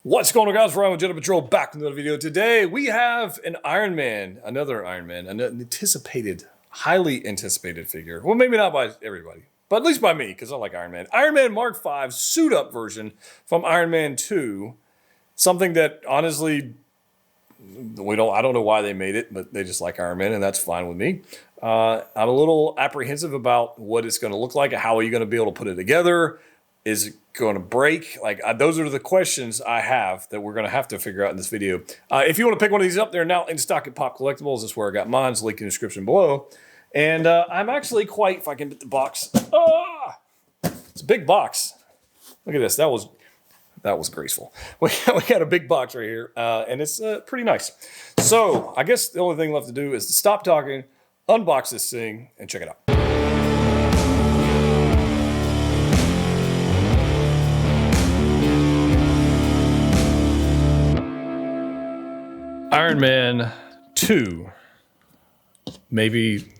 What's going on, guys? Ryan with Jedha Patrol back with another video. Today we have an Iron Man, another Iron Man, an anticipated, highly anticipated figure. Well, maybe not by everybody, but at least by me, because I like Iron Man. Iron Man Mark V suit-up version from Iron Man 2. Something that honestly, I don't know why they made it, but they just like Iron Man, and that's fine with me. I'm a little apprehensive about what it's going to look like. How are you going to be able to put it together? Is it going to break? Those are the questions I have that we're going to have to figure out in this video. If you want to pick one of these up, they're now in stock at Pop Collectibles. That's where I got mine. It's linked in the description below. And I'm actually quite, if I can get the box. It's a big box. Look at this. That was graceful. We got a big box right here, and it's pretty nice. So I guess the only thing left to do is to stop talking, unbox this thing, and check it out. Iron Man 2, maybe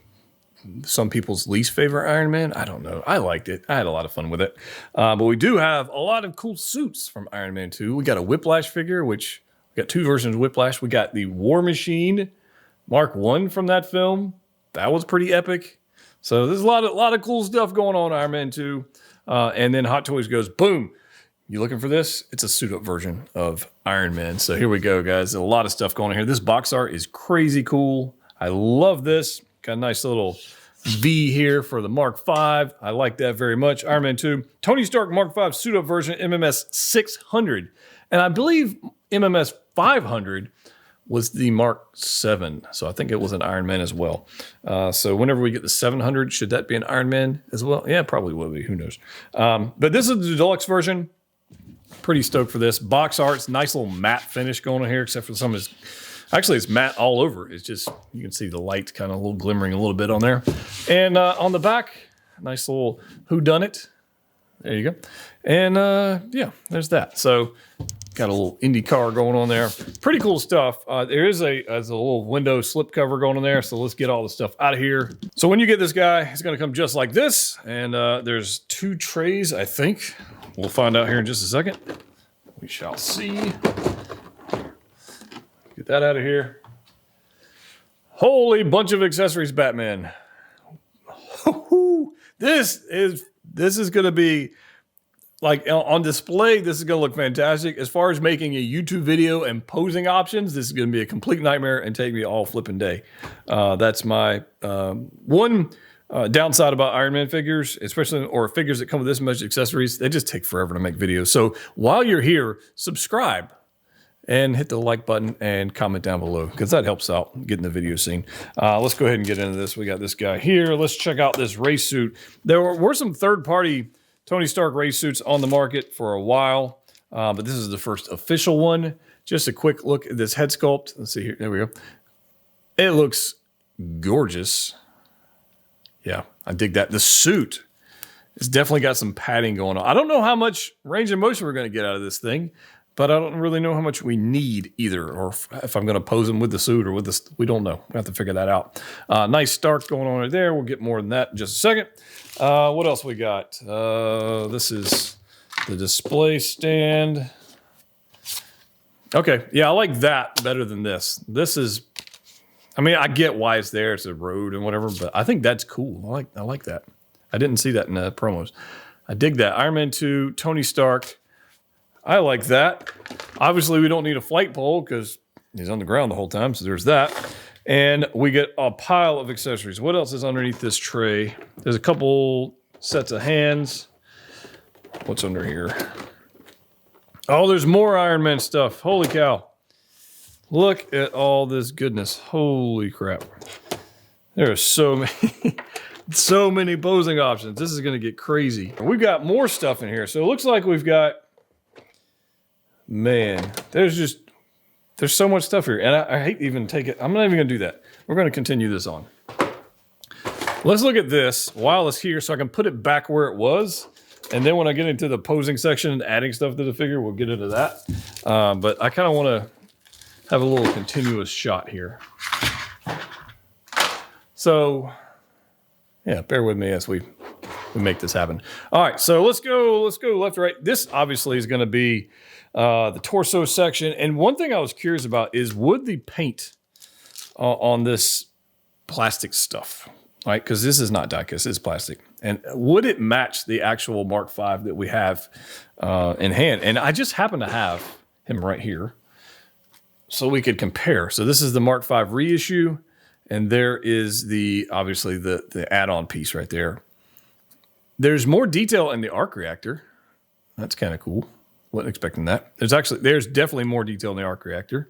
some people's least favorite Iron Man. I don't know. I liked it. I had a lot of fun with it. But we do have a lot of cool suits from Iron Man 2. We got a Whiplash figure, which we got two versions of Whiplash. We got the War Machine Mark I from that film. That was pretty epic. So there's a lot of cool stuff going on in Iron Man 2. And then Hot Toys goes, boom. You looking for this? It's a suit-up version of Iron Man. So here we go, guys. A lot of stuff going on here. This box art is crazy cool. I love this. Got a nice little V here for the Mark V. I like that very much. Iron Man 2. Tony Stark Mark V suit-up version, MMS 600. And I believe MMS 500 was the Mark 7. So I think it was an Iron Man as well. So whenever we get the 700, should that be an Iron Man as well? Yeah, probably will be. Who knows? But this is the deluxe version. Pretty stoked for this. Box art's nice little matte finish going on here, except for some of his, actually it's matte all over. It's just, you can see the light kind of a little glimmering a little bit on there. And on the back, nice little whodunit. There you go. And yeah, there's that. So got a little Indy car going on there. Pretty cool stuff. There is a little window slip cover going on there. So let's get all the stuff out of here. So when you get this guy, it's going to come just like this. And there's 2 trays, I think. We'll find out here in just a second. We shall see. Get that out of here. Holy bunch of accessories, Batman. This is going to be like on display. This is going to look fantastic. As far as making a YouTube video and posing options, this is going to be a complete nightmare and take me all flipping day. That's my one downside about Iron Man figures, especially, or figures that come with this much accessories. They just take forever to make videos. So while you're here, subscribe and hit the like button and comment down below, because that helps out getting the video seen. Let's go ahead and get into this. We got this guy here. Let's check out this race suit. There were some third-party Tony Stark race suits on the market for a while, but this is the first official one. Just a quick look at this head sculpt. Let's see here. There we go. It looks gorgeous. Yeah, I dig that. The suit, it's definitely got some padding going on. I don't know how much range of motion we're going to get out of this thing, but I don't really know how much we need either, or if I'm going to pose them with the suit or with this. We don't know. We have to figure that out. Nice Stark going on right there. We'll get more than that in just a second. What else we got? This is the display stand. Okay, yeah, I like that better than this. This is, I mean, I get why it's there. It's a road and whatever, but I think that's cool. I like that. I didn't see that in the promos. I dig that. Iron Man 2, Tony Stark. I like that. Obviously, we don't need a flight pole because he's on the ground the whole time, so there's that. And we get a pile of accessories. What else is underneath this tray? There's a couple sets of hands. What's under here? Oh, there's more Iron Man stuff. Holy cow. Look at all this goodness. Holy crap. There are so many, so many posing options. This is going to get crazy. We've got more stuff in here. So it looks like we've got, man, there's so much stuff here. And I hate to even take it. I'm not even going to do that. We're going to continue this on. Let's look at this while it's here so I can put it back where it was. And then when I get into the posing section and adding stuff to the figure, we'll get into that. But I kind of want to have a little continuous shot here. So, yeah, bear with me as we make this happen. All right, so let's go left to right. This obviously is going to be the torso section. And one thing I was curious about is would the paint on this plastic stuff, right? Because this is not diecast, it's plastic. And would it match the actual Mark V that we have in hand? And I just happen to have him right here so we could compare. So this is the Mark V reissue, and there is obviously the add-on piece right there. There's more detail in the arc reactor. That's kind of cool. Wasn't expecting that. There's definitely more detail in the arc reactor.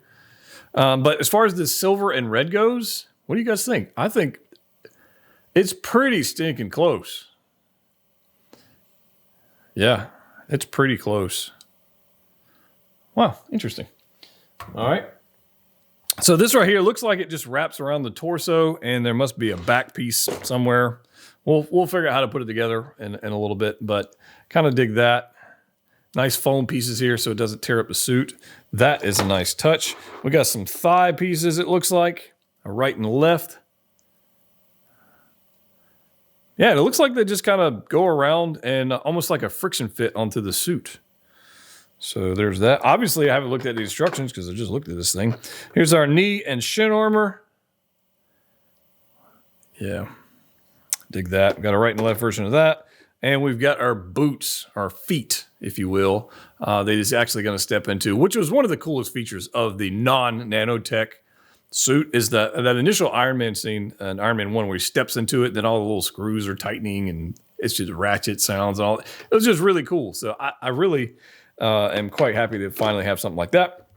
But as far as the silver and red goes, what do you guys think? I think it's pretty stinking close. Yeah, it's pretty close. Wow, interesting. All right. So this right here looks like it just wraps around the torso, and there must be a back piece somewhere. We'll figure out how to put it together in a little bit, but kind of dig that. Nice foam pieces here so it doesn't tear up the suit. That is a nice touch. We got some thigh pieces, it looks like, a right and left. Yeah, it looks like they just kind of go around and almost like a friction fit onto the suit. So there's that. Obviously, I haven't looked at the instructions because I just looked at this thing. Here's our knee and shin armor. Yeah, dig that. We've got a right and left version of that. And we've got our boots, our feet, if you will, that is actually going to step into, which was one of the coolest features of the non-nanotech suit, is that initial Iron Man scene in Iron Man 1 where he steps into it, then all the little screws are tightening and it's just ratchet sounds and all. It was just really cool. So I really am quite happy to finally have something like that.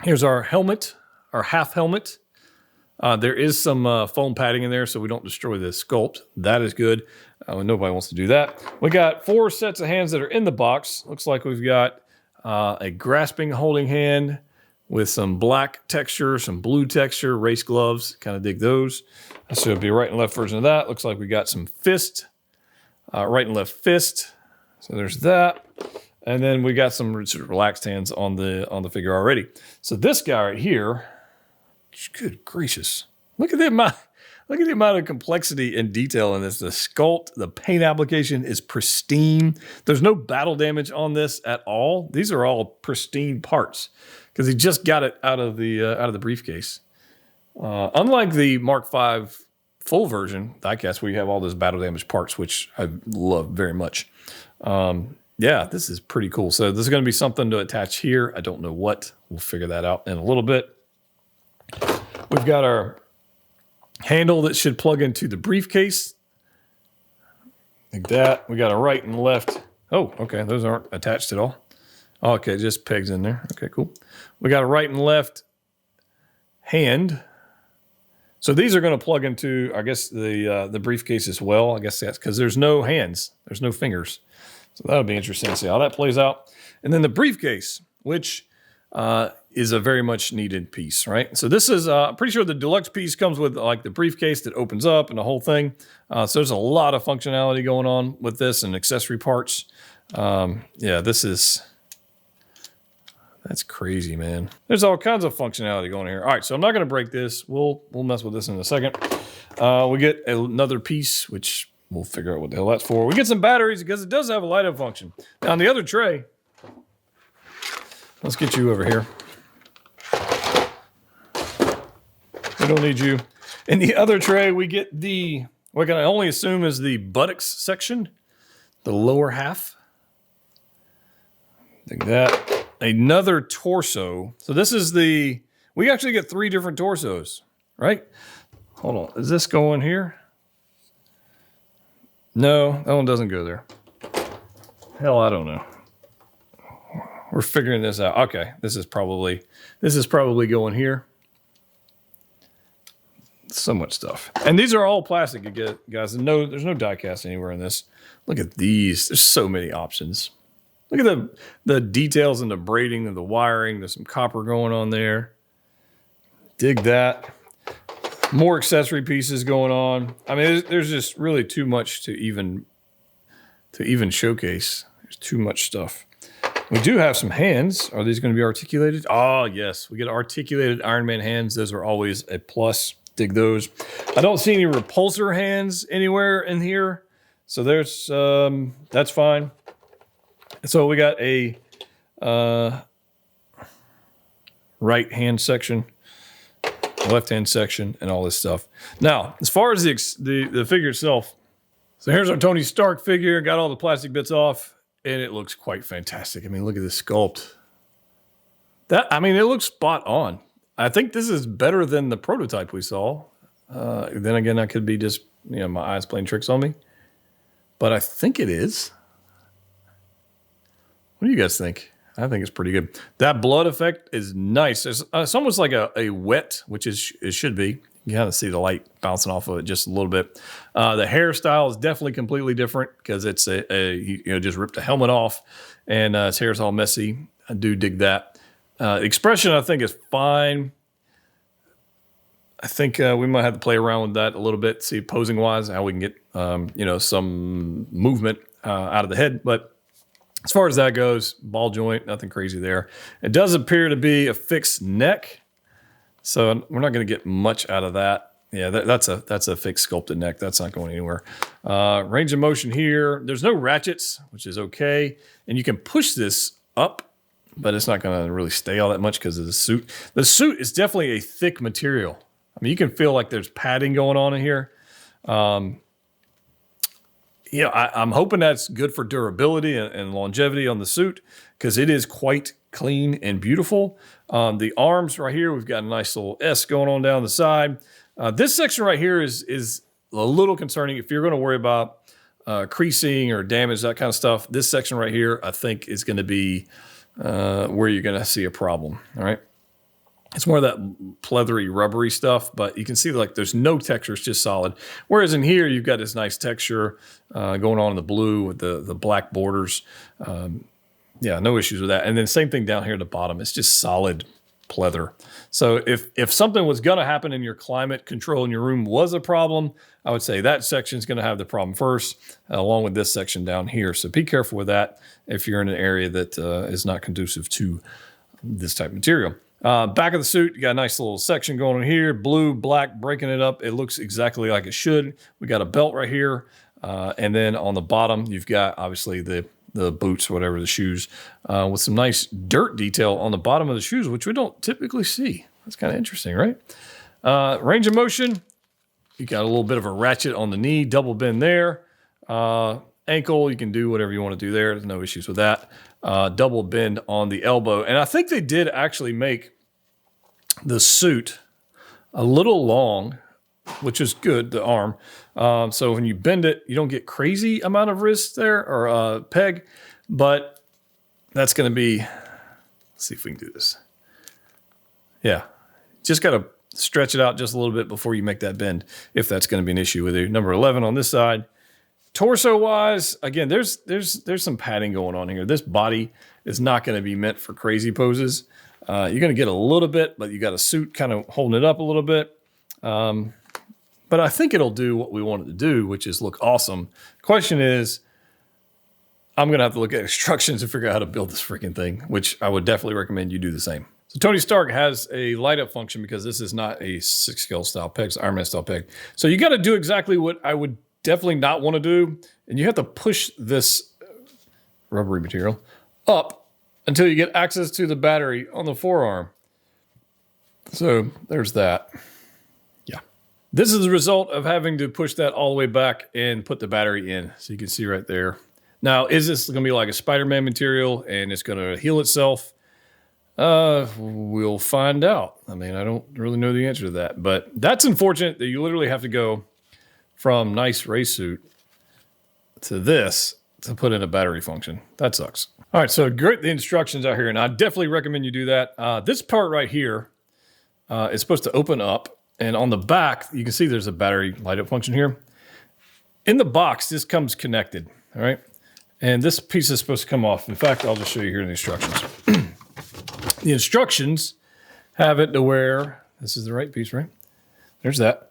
Here's our helmet, our half helmet. There is some foam padding in there so we don't destroy the sculpt. That is good. Nobody wants to do that. We got 4 sets of hands that are in the box. Looks like we've got a grasping holding hand with some black texture, some blue texture, race gloves. Kind of dig those. So it'll be a right and left version of that. Looks like we got some fist, right and left fist. So there's that. And then we got some sort of relaxed hands on the figure already. So this guy right here, good gracious. Look at the amount of complexity and detail in this. The sculpt, the paint application is pristine. There's no battle damage on this at all. These are all pristine parts because he just got it out of the briefcase. Unlike the Mark V full version diecast where you have all those battle damage parts, which I love very much. Yeah, this is pretty cool. So this is going to be something to attach here. I don't know what. We'll figure that out in a little bit. We've got our handle that should plug into the briefcase. Like that. We got a right and left. Oh, okay. Those aren't attached at all. Okay, just pegs in there. Okay, cool. We got a right and left hand. So these are going to plug into, I guess, the briefcase as well. I guess that's because there's no hands. There's no fingers. So that'll be interesting to see how that plays out. And then the briefcase, which is a very much needed piece, right? So this is, I'm pretty sure the deluxe piece comes with like the briefcase that opens up and the whole thing. So there's a lot of functionality going on with this and accessory parts. Yeah, that's crazy, man. There's all kinds of functionality going here. All right, so I'm not going to break this. We'll mess with this in a second. We get another piece, which we'll figure out what the hell that's for. We get some batteries because it does have a light up function. Now on the other tray, let's get you over here. We don't need you. In the other tray, we get what I only assume is the buttocks section, the lower half. Like that. Another torso. So this is we actually get 3 different torsos, right? Hold on. Is this going here? No, that one doesn't go there. Hell, I don't know. We're figuring this out. Okay, this is probably going here. So much stuff. And these are all plastic, guys. No, there's no die cast anywhere in this. Look at these. There's so many options. Look at the details and the braiding and the wiring. There's some copper going on there. Dig that. More accessory pieces going on. I mean, there's just really too much to even showcase. There's too much stuff. We do have some hands. Are these going to be articulated? Oh, yes. We get articulated Iron Man hands. Those are always a plus. Dig those. I don't see any repulsor hands anywhere in here. So there's, that's fine. So we got a right hand section, left hand section, and all this stuff. Now, as far as the figure itself, so here's our Tony Stark figure. Got all the plastic bits off, and it looks quite fantastic. I mean, look at this sculpt. It looks spot on. I think this is better than the prototype we saw. Then again, I could be just, my eyes playing tricks on me. But I think it is. What do you guys think? I think it's pretty good. That blood effect is nice. It's almost like a wet, which it should be. You kind of see the light bouncing off of it just a little bit. The hairstyle is definitely completely different because it's just ripped the helmet off and his hair's all messy. I do dig that. Expression, I think, is fine. I think we might have to play around with that a little bit, see posing wise how we can get some movement out of the head. But as far as that goes, ball joint, nothing crazy there. It does appear to be a fixed neck, so we're not going to get much out of that. Yeah, that's a fixed sculpted neck. That's not going anywhere. Range of motion here. There's no ratchets, which is okay. And you can push this up, but it's not going to really stay all that much because of the suit. The suit is definitely a thick material. I mean, you can feel like there's padding going on in here. I'm hoping that's good for durability and longevity on the suit because it is quite clean and beautiful. The arms right here, we've got a nice little S going on down the side. This section right here is a little concerning if you're going to worry about creasing or damage, that kind of stuff. This section right here, I think, is going to be where you're going to see a problem. All right. It's more of that pleathery, rubbery stuff, but you can see like there's no texture. It's just solid. Whereas in here, you've got this nice texture going on in the blue with the black borders. No issues with that. And then same thing down here at the bottom. It's just solid pleather. So if something was going to happen in your climate control in your room was a problem, I would say that section is going to have the problem first, along with this section down here. So be careful with that if you're in an area that is not conducive to this type of material. Back of the suit, you got a nice little section going on here, blue, black, breaking it up. It looks exactly like it should. We got a belt right here. And then on the bottom, you've got obviously the boots, whatever, the shoes, with some nice dirt detail on the bottom of the shoes, which we don't typically see. That's kind of interesting, right? Range of motion, you got a little bit of a ratchet on the knee, double bend there. Ankle, you can do whatever you want to do there. There's no issues with that. Double bend on the elbow. And I think they did actually make the suit a little long, which is good, the arm. So when you bend it, you don't get crazy amount of wrist there or peg, but that's going to be, let's see if we can do this. Yeah, just got to stretch it out just a little bit before you make that bend, if that's going to be an issue with you. Number 11 on this side. Torso wise, again, there's some padding going on here. This body is not going to be meant for crazy poses. You're going to get a little bit, but you got a suit kind of holding it up a little bit. But I think it'll do what we want it to do, which is look awesome. Question is, I'm going to have to look at instructions to figure out how to build this freaking thing, which I would definitely recommend you do the same. So Tony Stark has a light up function because this is not a 6-scale style peg, it's Iron Man style peg. So you got to do exactly what I would definitely not want to do. And you have to push this rubbery material up until you get access to the battery on the forearm. So there's that. Yeah. This is the result of having to push that all the way back and put the battery in. So you can see right there. Now, is this going to be like a Spider-Man material and it's going to heal itself? We'll find out. I mean, I don't really know the answer to that, but that's unfortunate that you literally have to go from nice race suit to this to put in a battery function. That sucks. All right, so great, the instructions out here, and I definitely recommend you do that. This part right here is supposed to open up, and on the back, you can see there's a battery light up function here. In the box, this comes connected, all right? And this piece is supposed to come off. In fact, I'll just show you here in the instructions. The instructions have it to where, this is the right piece, right? There's that.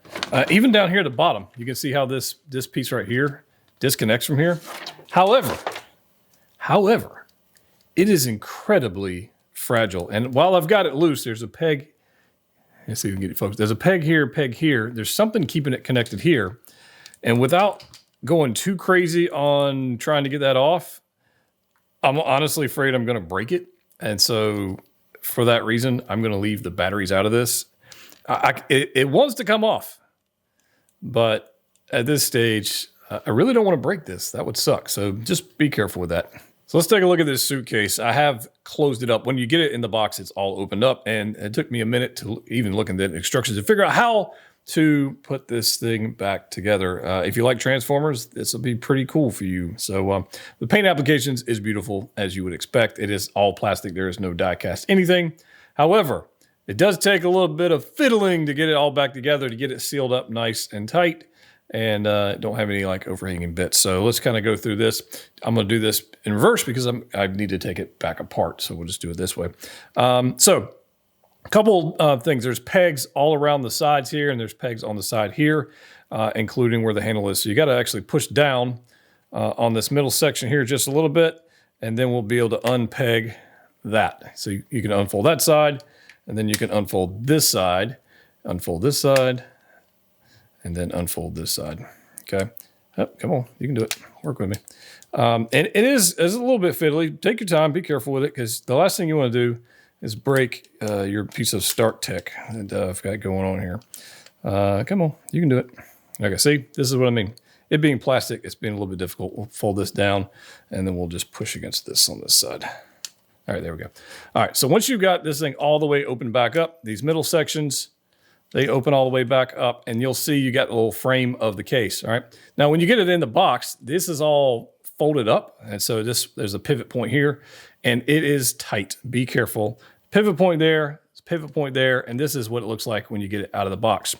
Even down here at the bottom, you can see how this piece right here disconnects from here. However, it is incredibly fragile. And while I've got it loose, there's a peg. Let's see if we can get it focused. There's a peg here, peg here. There's something keeping it connected here. And without going too crazy on trying to get that off, I'm honestly afraid I'm going to break it. And so for that reason, I'm going to leave the batteries out of this. It wants to come off, but at this stage, I really don't want to break this. That would suck. So just be careful with that. So let's take a look at this suitcase. I have closed it up. When you get it in the box, it's all opened up. And it took me a minute to even look at the instructions to figure out how to put this thing back together. If you like Transformers, this will be pretty cool for you. So the paint applications is beautiful, as you would expect. It is all plastic. There is no die cast anything. However, it does take a little bit of fiddling to get it all back together, to get it sealed up nice and tight, and don't have any like overhanging bits. So let's kind of go through this. I'm going to do this in reverse because I need to take it back apart. So we'll just do it this way. So a couple things. There's pegs all around the sides here, and there's pegs on the side here, including where the handle is. So you got to actually push down on this middle section here just a little bit, and then we'll be able to unpeg that. So you can unfold that side, and then you can unfold this side, and then unfold this side. Okay. Oh, come on, you can do it. Work with me. And it is a little bit fiddly. Take your time, be careful with it, because the last thing you want to do is break your piece of Stark Tech that I've got going on here. Come on, you can do it. Okay, see, this is what I mean. It being plastic, it's being a little bit difficult. We'll fold this down, and then we'll just push against this on this side. All right, there we go. All right, so once you've got this thing all the way open back up, these middle sections, they open all the way back up, and you'll see you got the little frame of the case, all right? Now, when you get it in the box, this is all folded up, and so there's a pivot point here, and it is tight. Be careful. Pivot point there, pivot point there, and this is what it looks like when you get it out of the box.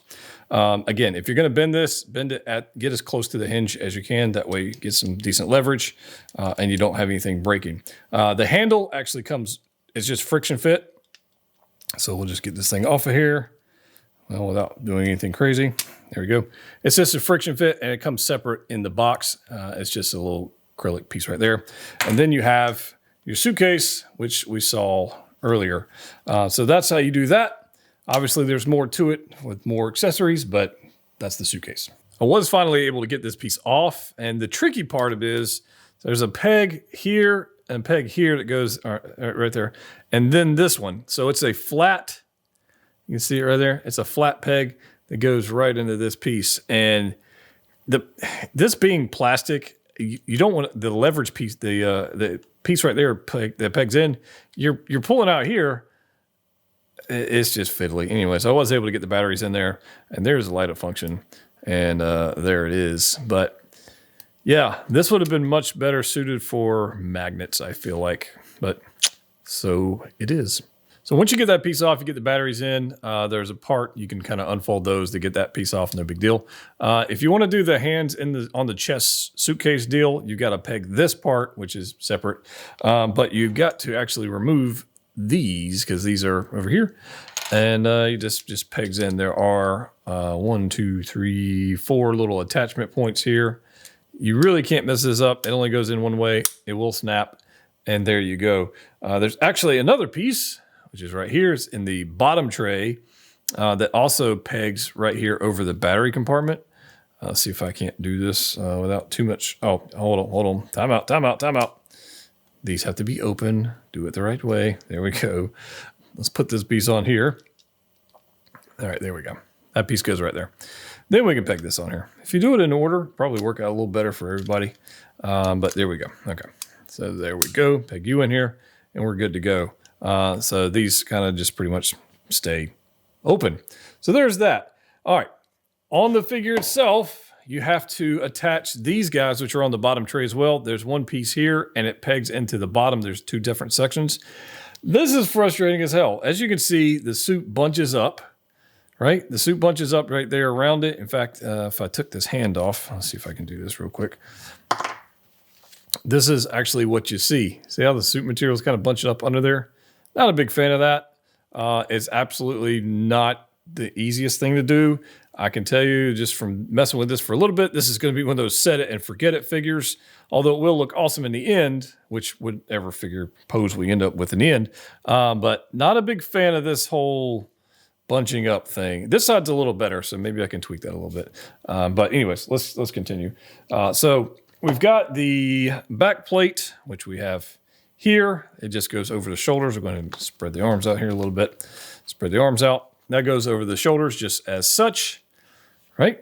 Again, if you're going to bend this, get as close to the hinge as you can. That way you get some decent leverage, and you don't have anything breaking. The handle actually it's just friction fit, so we'll just get this thing off of here. Well, without doing anything crazy. There we go. It's just a friction fit, and it comes separate in the box. It's just a little acrylic piece right there. And then you have your suitcase, which we saw earlier. So that's how you do that. Obviously, there's more to it with more accessories, but that's the suitcase. I was finally able to get this piece off, and the tricky part of it is there's a peg here and a peg here that goes right there, and then this one. So it's a flat. You can see it right there. It's a flat peg that goes right into this piece. And this being plastic, you don't want the leverage piece, the piece right there that pegs in. You're pulling out here. It's just fiddly. Anyway, so I was able to get the batteries in there, and there's the light up function, and there it is. But yeah, this would have been much better suited for magnets, I feel like. But so it is. So once you get that piece off, you get the batteries in. There's a part you can kind of unfold those to get that piece off. No big deal. If you want to do the hands on the chest suitcase deal, you got to peg this part, which is separate. But you've got to actually remove these because these are over here, and you just pegs in. There are 1, 2, 3, 4 little attachment points here. You really can't mess this up. It only goes in one way. It will snap, and there you go. There's actually another piece, which is right here. It's in the bottom tray that also pegs right here over the battery compartment. Let's see if I can't do this without too much. Oh, hold on. Time out. These have to be open. Do it the right way. There we go. Let's put this piece on here. All right, there we go. That piece goes right there. Then we can peg this on here. If you do it in order, probably work out a little better for everybody. But there we go. Okay, so there we go. Peg you in here, and we're good to go. So these kind of just pretty much stay open. So there's that. All right. On the figure itself, you have to attach these guys, which are on the bottom tray as well. There's one piece here, and it pegs into the bottom. There's 2 different sections. This is frustrating as hell. As you can see, the suit bunches up, right? The suit bunches up right there around it. In fact, if I took this hand off, let's see if I can do this real quick. This is actually what you see. See how the suit material is kind of bunching up under there? Not a big fan of that. It's absolutely not the easiest thing to do. I can tell you just from messing with this for a little bit, this is going to be one of those set it and forget it figures, although it will look awesome in the end, which whatever figure pose we end up with in the end. But not a big fan of this whole bunching up thing. This side's a little better, so maybe I can tweak that a little bit. But anyways, let's continue. So we've got the back plate, which we have here. It just goes over the shoulders. We're going to spread the arms out here a little bit. Spread the arms out. That goes over the shoulders just as such, right?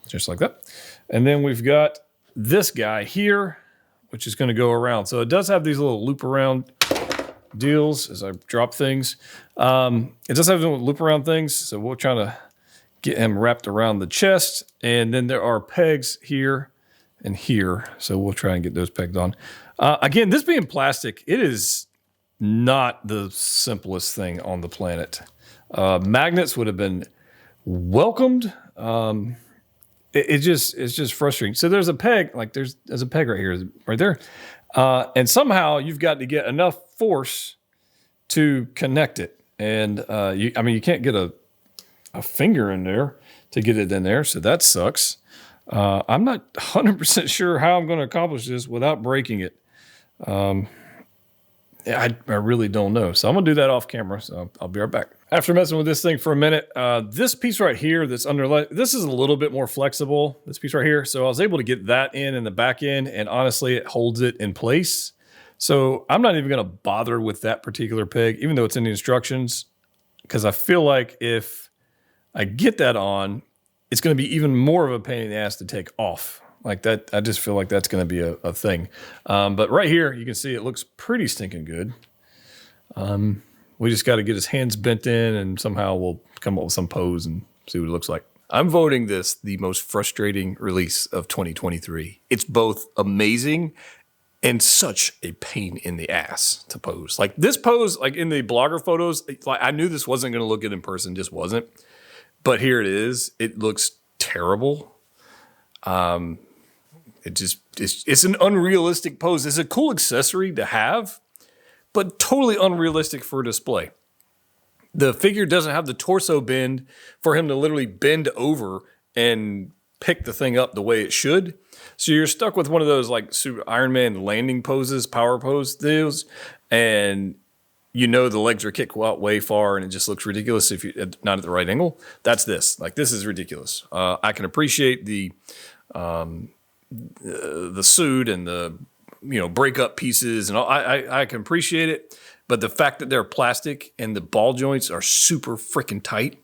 Just like that. And then we've got this guy here, which is going to go around. So it does have these little loop around deals as I drop things. It does have little loop around things. So we're trying to get him wrapped around the chest. And then there are pegs here and here. So we'll try and get those pegged on. Again, this being plastic, it is not the simplest thing on the planet. Magnets would have been welcomed. It's just frustrating. So there's a peg, like there's a peg right here, right there. And somehow you've got to get enough force to connect it. And you can't get a finger in there to get it in there. So that sucks. I'm not 100% sure how I'm going to accomplish this without breaking it. I really don't know. So I'm going to do that off camera. So I'll be right back. After messing with this thing for a minute, this piece right here that's under, this is a little bit more flexible, this piece right here. So I was able to get that in the back end, and honestly, it holds it in place. So I'm not even going to bother with that particular peg, even though it's in the instructions, because I feel like if I get that on, it's going to be even more of a pain in the ass to take off. Like that, I just feel like that's going to be a thing. But right here, you can see it looks pretty stinking good. We just got to get his hands bent in, and somehow we'll come up with some pose and see what it looks like. I'm voting this the most frustrating release of 2023. It's both amazing and such a pain in the ass to pose. Like this pose, like in the blogger photos, like I knew this wasn't going to look good in person, just wasn't. But here it is. It looks terrible. It's an unrealistic pose. It's a cool accessory to have, but totally unrealistic for display. The figure doesn't have the torso bend for him to literally bend over and pick the thing up the way it should. So you're stuck with one of those like Super Iron Man landing poses, power pose deals, and you know the legs are kicked out way far and it just looks ridiculous if you're not at the right angle. That's this. Like this is ridiculous. I can appreciate the suit and the break up pieces and all. I can appreciate it, but the fact that they're plastic and the ball joints are super freaking tight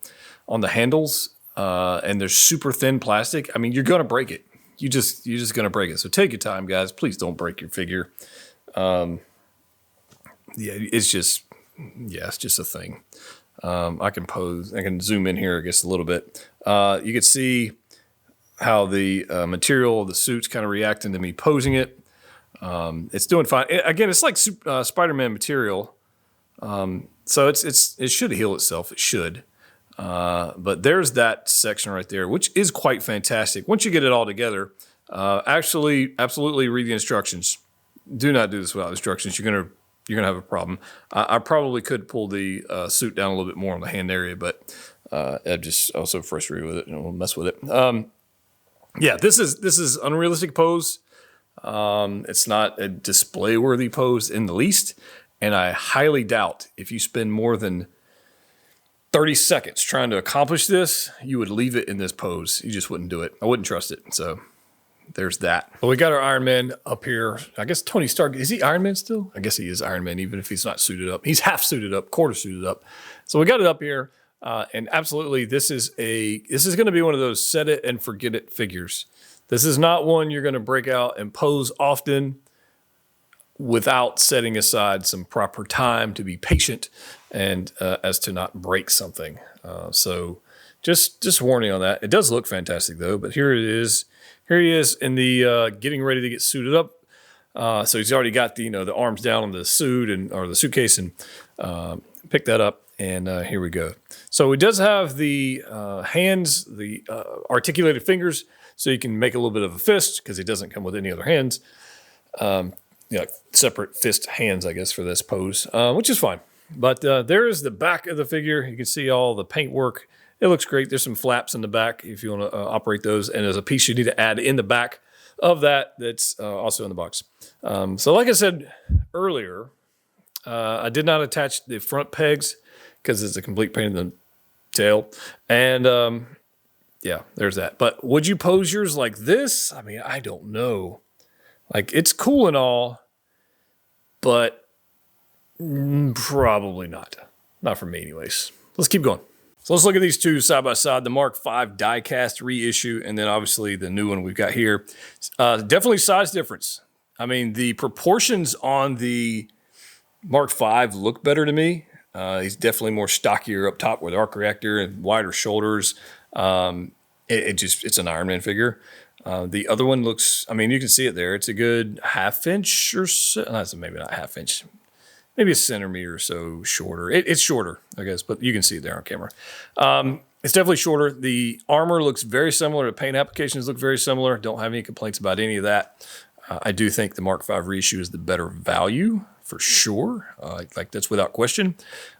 on the handles and they're super thin plastic. I mean, you're gonna break it. You're just gonna break it. So take your time, guys. Please don't break your figure. It's just a thing. I can zoom in here, I guess, a little bit. You can see how the material of the suit's kind of reacting to me posing it. It's doing fine. Again, it's like Spider-Man material. So it should heal itself. It should. But there's that section right there, which is quite fantastic. Once you get it all together, actually, absolutely read the instructions. Do not do this without instructions. You're gonna have a problem. I probably could pull the suit down a little bit more on the hand area, but I'm just also frustrated with it and we'll mess with it. Yeah, this is unrealistic pose. It's not a display worthy pose in the least, and I highly doubt if you spend more than 30 seconds trying to accomplish this, you would leave it in this pose. You just wouldn't do it. I wouldn't trust it. So there's that. Well, we got our Iron Man up here. I guess Tony Stark, is he Iron Man still? I guess he is Iron Man, even if he's not suited up. He's half suited up, quarter suited up. So we got it up here. And absolutely, this is going to be one of those set it and forget it figures. This is not one you're going to break out and pose often without setting aside some proper time to be patient and as to not break something. So just warning on that. It does look fantastic though, but here it is. Here he is in the getting ready to get suited up. So he's already got the arms down on the suit or the suitcase and pick that up. And here we go. So it does have the hands, the articulated fingers, so you can make a little bit of a fist because it doesn't come with any other hands. Separate fist hands, I guess, for this pose, which is fine. But there is the back of the figure. You can see all the paint work. It looks great. There's some flaps in the back if you want to operate those. And there's a piece you need to add in the back of that's also in the box. So like I said earlier, I did not attach the front pegs because it's a complete pain in the tail. And yeah, there's that. But would you pose yours like this? I mean, I don't know. Like, it's cool and all, but probably not. Not for me anyways. Let's keep going. So let's look at these two side by side, the Mark V die-cast reissue, and then obviously the new one we've got here. Definitely size difference. I mean, the proportions on the Mark V look better to me. He's definitely more stockier up top with arc reactor and wider shoulders. It's an Iron Man figure. The other one looks, I mean, you can see it there. It's a good ½ inch or so. Maybe not ½ inch. Maybe a centimeter or so shorter. It's shorter, I guess, but you can see it there on camera. It's definitely shorter. The armor looks very similar. The paint applications look very similar. Don't have any complaints about any of that. I do think the Mark V reissue is the better value for sure. Like that's without question.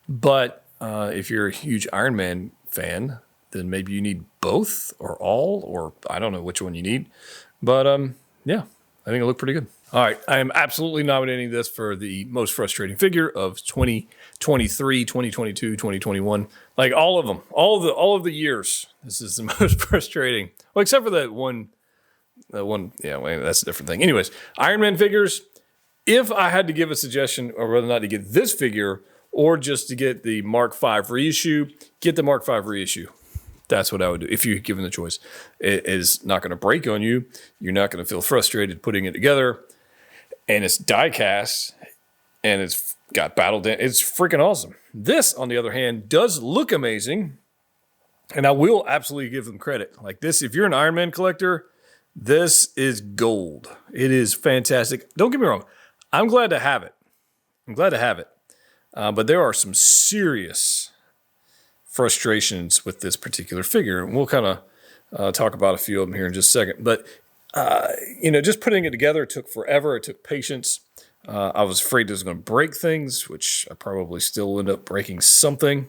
But if you're a huge Iron Man fan, then maybe you need both or all, or I don't know which one you need. But yeah, I think it looked pretty good. All right, I am absolutely nominating this for the most frustrating figure of 2023, 2022, 2021. Like all of them, all of the years. This is the most frustrating. Well, except for that one. Yeah, well, that's a different thing. Anyways, Iron Man figures. If I had to give a suggestion, or whether or not to get this figure, or just to get the Mark V reissue, get the Mark V reissue. That's what I would do if you're given the choice. It is not going to break on you. You're not going to feel frustrated putting it together. And it's die cast, and it's got battle damage. It's freaking awesome. This, on the other hand, does look amazing, and I will absolutely give them credit. Like this, if you're an Iron Man collector, this is gold. It is fantastic. Don't get me wrong. I'm glad to have it. But there are some serious frustrations with this particular figure, and we'll kind of talk about a few of them here in just a second. But just putting it together took forever. It took patience. I was afraid it was going to break things, which I probably still end up breaking something.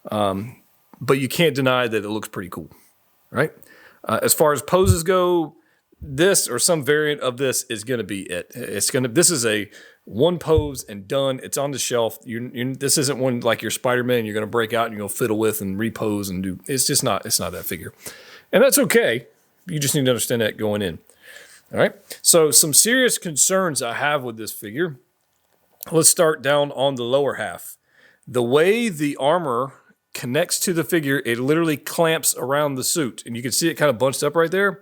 But you can't deny that it looks pretty cool, right? As far as poses go, this or some variant of this is going to be it. This is a one pose and done. It's on the shelf. This isn't one like your Spider-Man you're going to break out and you're going to fiddle with and repose and do. It's not that figure. And that's okay. You just need to understand that going in. All right. So some serious concerns I have with this figure. Let's start down on the lower half. The way the armor connects to the figure, it literally clamps around the suit. And you can see it kind of bunched up right there.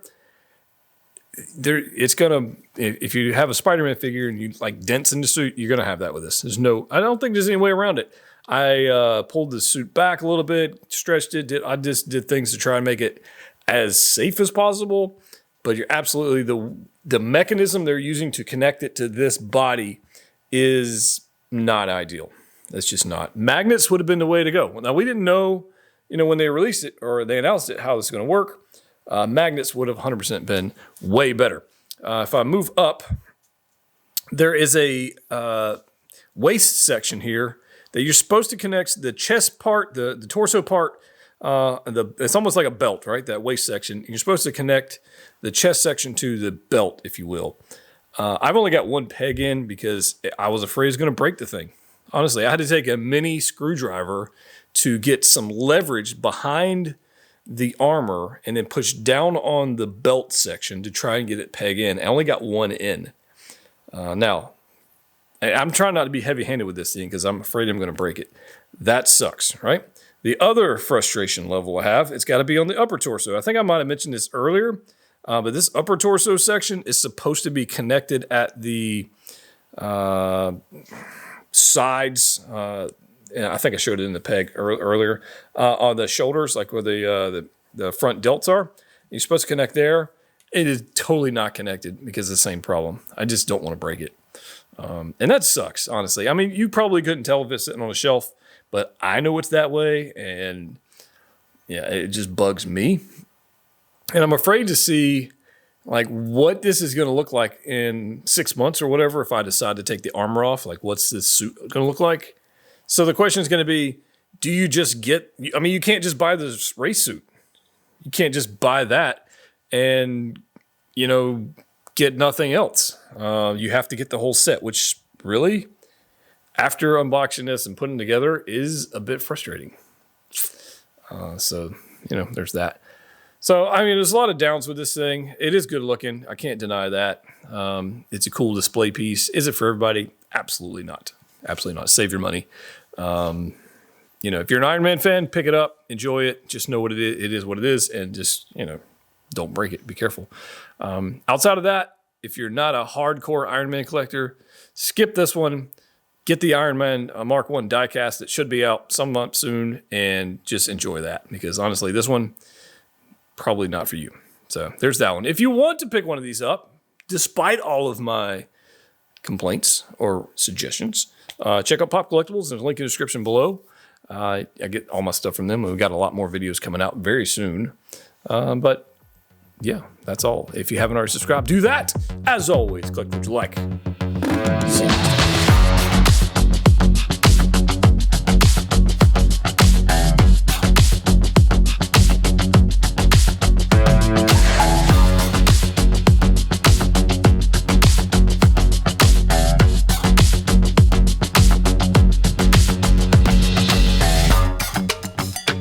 It's gonna, if you have a Spider-Man figure and you like dents in the suit, you're gonna have that with this. I don't think there's any way around it. I pulled the suit back a little bit, stretched it. I just did things to try and make it as safe as possible. But you're absolutely, the mechanism they're using to connect it to this body is not ideal. That's just not. Magnets would have been the way to go. Now we didn't know, when they released it or they announced it, how this is going to work. Magnets would have 100% been way better. If I move up, there is a waist section here that you're supposed to connect the chest part, the torso part. It's almost like a belt, right? That waist section. You're supposed to connect the chest section to the belt, if you will. I've only got one peg in because I was afraid it was going to break the thing. Honestly, I had to take a mini screwdriver to get some leverage behind the armor and then push down on the belt section to try and get it peg in. I only got one in. Now, I'm trying not to be heavy-handed with this thing because I'm afraid I'm going to break it. That sucks, right? The other frustration level I have, it's got to be on the upper torso. I think I might have mentioned this earlier, but this upper torso section is supposed to be connected at the sides. And I think I showed it in the peg earlier, on the shoulders, like where the front delts are. You're supposed to connect there. It is totally not connected because of the same problem. I just don't want to break it. And that sucks, honestly. I mean, you probably couldn't tell if it's sitting on a shelf, but I know it's that way. And yeah, it just bugs me. And I'm afraid to see like what this is going to look like in 6 months or whatever if I decide to take the armor off. Like, what's this suit going to look like? So the question is going to be, do you just get, I mean, you can't just buy this race suit. You can't just buy that and, get nothing else. You have to get the whole set, which really, after unboxing this and putting it together, is a bit frustrating. So, there's that. So, I mean, there's a lot of downs with this thing. It is good looking. I can't deny that. It's a cool display piece. Is it for everybody? Absolutely not. Absolutely not. Save your money. You know, if you're an Iron Man fan, pick it up, enjoy it. Just know what it is. It is what it is. And just, you know, don't break it. Be careful. Outside of that, if you're not a hardcore Iron Man collector, skip this one. Get the Iron Man Mark 1 diecast that should be out some month soon and just enjoy that. Because honestly, this one, probably not for you. So there's that one. If you want to pick one of these up, despite all of my complaints or suggestions, check out Pop Collectibles. There's a link in the description below. I get all my stuff from them. We've got a lot more videos coming out very soon. But yeah, that's all. If you haven't already subscribed, do that. As always, collect what you like. See you.